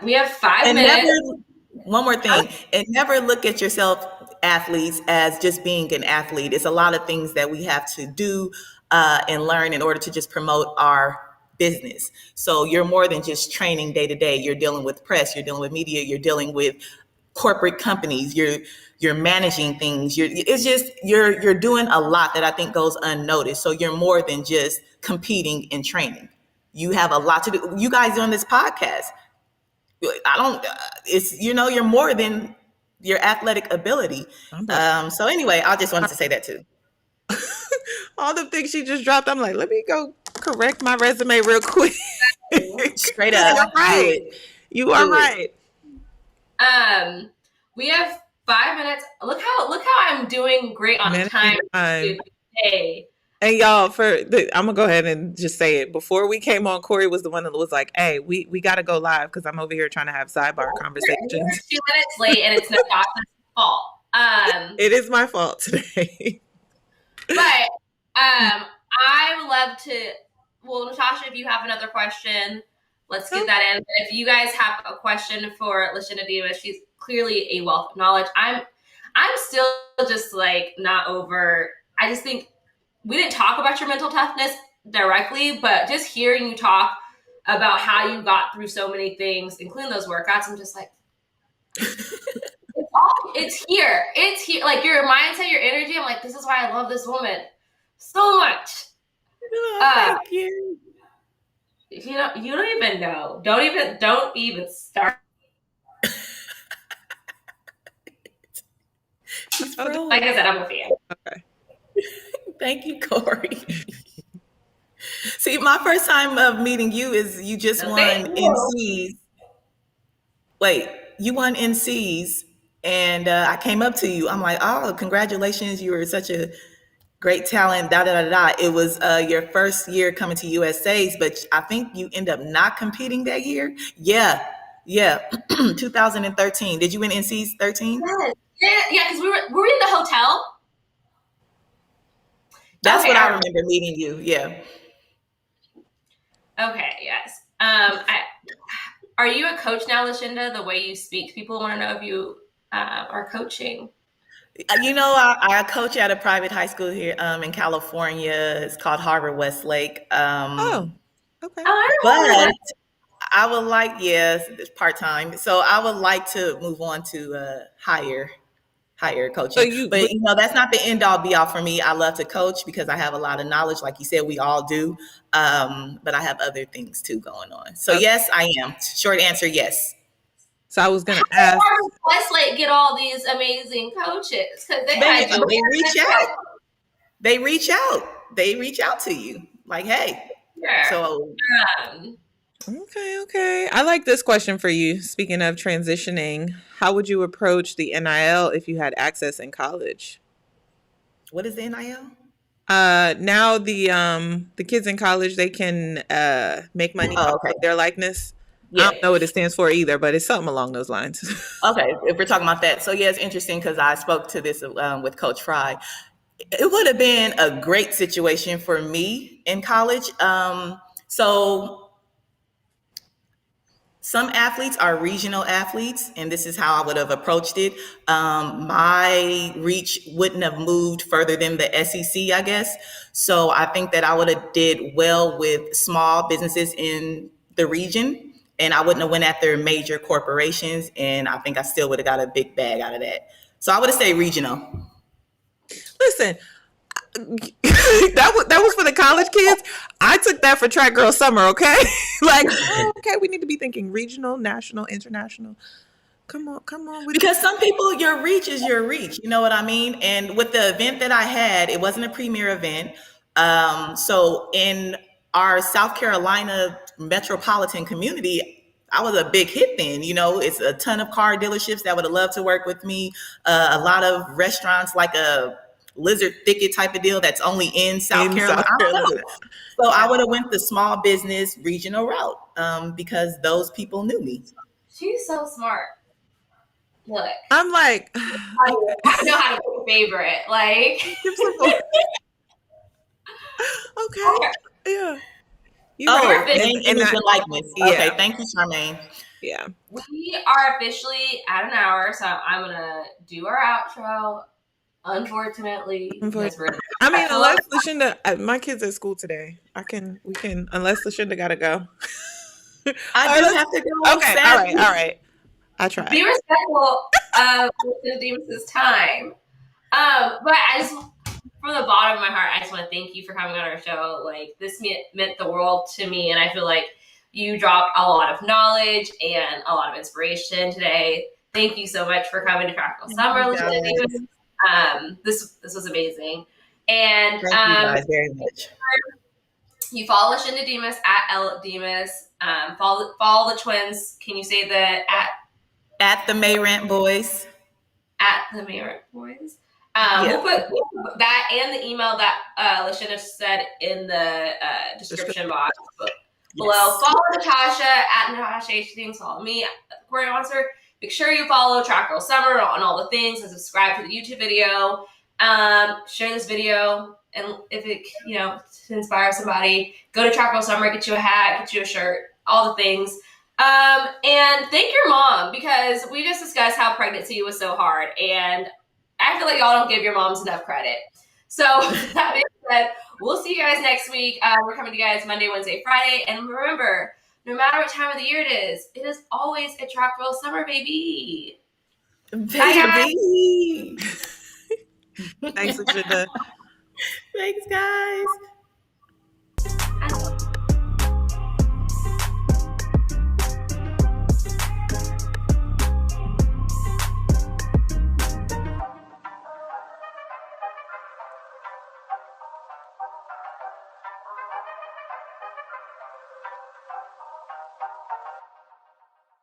We have 5 minutes. One more thing, and never look at yourself, athletes, as just being an athlete. It's a lot of things that we have to do and learn in order to just promote our business. So you're more than just training day to day. You're dealing with press, you're dealing with media, you're dealing with corporate companies, you're managing things. You're doing a lot that I think goes unnoticed. So you're more than just competing and training. You have a lot to do. You guys doing this podcast, you're more than your athletic ability. So anyway, I just wanted to say that too. All the things she just dropped, I'm like, let me go correct my resume real quick. Straight up. You're right. You are right. We have 5 minutes. Look how I'm doing great on time today. And y'all, I'm gonna go ahead and just say it. Before we came on, Kori was the one that was like, "Hey, we got to go live because I'm over here trying to have sidebar conversations." We're 2 minutes late, and it's Natasha's fault. It is my fault today. But I would love to. Well, Natasha, if you have another question, let's get that in. If you guys have a question for Lashinda Demus, she's clearly a wealth of knowledge. I'm still just like not over. I just think we didn't talk about your mental toughness directly, but just hearing you talk about how you got through so many things, including those workouts, I'm just like, it's here. It's here. Like your mindset, your energy. I'm like, this is why I love this woman so much. Thank you. You don't even know. Don't even start. Like I said, I'm with you. Okay. Thank you, Kori. See, my first time of meeting you is you just won NCs. Wait, you won NCs, and I came up to you. I'm like, oh, congratulations! You were such a great talent. Da da da da. It was your first year coming to USA's, but I think you end up not competing that year. Yeah. 2013. Did you win NCs 13? Yeah, because were we in the hotel? That's what I remember meeting you. Yeah. Okay. Yes. Are you a coach now, Lashinda? The way you speak, people want to know if you are coaching. I coach at a private high school here in California. It's called Harvard Westlake. Okay. But I would like, it's part-time. So I would like to move on to higher coaching. But that's not the end all be all for me. I love to coach because I have a lot of knowledge. Like you said, we all do. But I have other things too going on. So yes, I am. Short answer, yes. So I was going to ask. How did Westlake get all these amazing coaches? Because they reach out. they reach out. They reach out to you like, hey. Yeah. So Okay. I like this question for you. Speaking of transitioning, how would you approach the NIL if you had access in college? what is the NIL? Now the kids in college, they can make money Oh, off okay. of their likeness. I Yeah. don't know what it stands for either, but it's something along those lines. Okay. If we're talking about that. So, yeah, it's interesting because I spoke to this with Coach Fry. It would have been a great situation for me in college. So some athletes are regional athletes, and this is how I would have approached it. My reach wouldn't have moved further than the SEC, I guess. So I think that I would have did well with small businesses in the region, and I wouldn't have went after major corporations. And I think I still would have got a big bag out of that. So I would have stayed regional. Listen, that was for the college kids. I took that for track girl summer. Okay, like okay, we need to be thinking regional, national, international. Come on. Because some people, your reach is your reach. You know what I mean? And with the event that I had, it wasn't a premier event. So in our South Carolina metropolitan community, I was a big hit then. You know, it's a ton of car dealerships that would have loved to work with me. A lot of restaurants like a Lizard Thicket type of deal that's only in South in Carolina. South I don't Carolina. know. So I would have went the small business regional route because those people knew me. She's so smart. Look, I'm like, I know how to pick a favorite. Like, give some more. Okay, yeah. You Oh, right. name, And image, that, and likeness. yeah, Okay, thank you, Charmaine. yeah. we are officially at an hour, so I'm gonna do our outro. Unfortunately, because we're I mean, unless Lashinda, my kids at school today. We can, unless Lashinda gotta go. I All do right, have to go, okay, sadly. all right. I tried. be respectful of Lashinda Demus' time. But I just, from the bottom of my heart, I just want to thank you for coming on our show. Like, this meant the world to me, and I feel like you dropped a lot of knowledge and a lot of inspiration today. Thank you so much for coming to Practical Summer, Lashinda Demus. This was amazing. And Thank you guys very much. you follow Lashinda Demus at L Demus. Follow the twins. Can you say the At the Mayrant Boys. at the Merit Boys? Yeah. We'll put that and the email that Lashinda said in the description box below. Yes. Follow Natasha at Natasha Hastings. Follow me at the Kori Monster. Make sure you follow Track Girl Summer on all the things and subscribe to the YouTube video. Share this video, and if it to inspire somebody, go to Track Girl Summer, get you a hat, get you a shirt, all the things. And thank your mom, because we just discussed how pregnancy was so hard, and I feel like y'all don't give your moms enough credit. So that being said, we'll see you guys next week. We're coming to you guys Monday, Wednesday, Friday, and remember, no matter what time of the year it is always a Track Girl Summer, baby. Baby. Thanks, Lashinda. Thanks, guys.